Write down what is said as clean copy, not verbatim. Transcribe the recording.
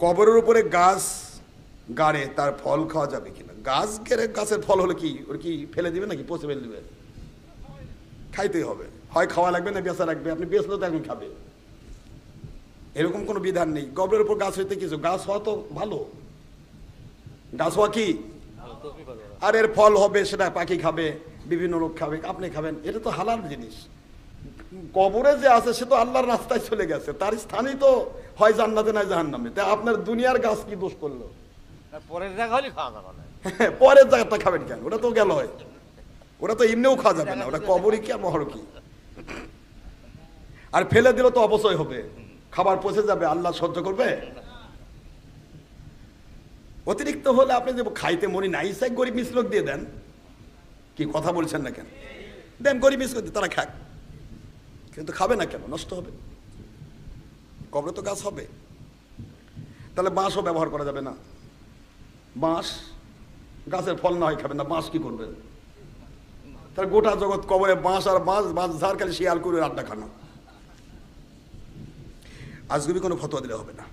কবরের উপরে গাছ গাড়ে তার ফল খাওয়া যাবে কিনা? গাছ গেড়ে গাছের ফল হলে কি ওর কি ফেলে দিবে নাকি পচে ফেলে দিবে? খাইতেই হবে, হয় খাওয়া লাগবে না বেচা লাগবে। আপনি বেচলেও তো এখন খাবে, এরকম কোনো বিধান নেই। কবরের উপর গাছ হইতে কিছু, গাছ হওয়া তো ভালো, গাছ হওয়া কি আর এর ফল হবে, সেটা পাখি খাবে, বিভিন্ন লোক খাবে, আপনি খাবেন, এটা তো হালাল জিনিস। কবরে যে আছে সে তো আল্লাহর রাস্তায় চলে গেছে, তার স্থানই তো হয় জান্নাতে নয় জাহান্নামে। তাই আপনার দুনিয়ার গাছ কি দোষ করলো? পরের জায়গা হলে খাওয়া যাবে না। পরের জায়গাটা খাবেন কেন? ওটা তো গেল হয়, ওটা তো এমনিও খাওয়া যাবে না, ওটা কবরই কি আর মহর কি। আর ফেলে দিলে তো অপচয় হবে, খাবার পচে যাবে, আল্লাহ সহ্য করবে? অতিরিক্ত হলে আপনি যে খাইতে মরি নাই চাই গরিব মিসলোক দিয়ে দেন। কি কথা বলছেন না কেন? দেন গরিব মিসলোক দিয়ে, তারা খাক, কিন্তু খাবে না কেন? নষ্ট হবে। কবরে তো গাছ হবে, তাহলে বাঁশও ব্যবহার করা যাবে না। বাঁশ গাছের ফল না হয় খাবেন না, বাঁশ কি করবেন? তাহলে গোটা জগৎ কবরে বাঁশ আর বাঁশ, বাঁশ ঝাড় খালি শিয়াল করে আড্ডা খানো। আজগুবি কোনো ফতোয়া দিলে হবে না।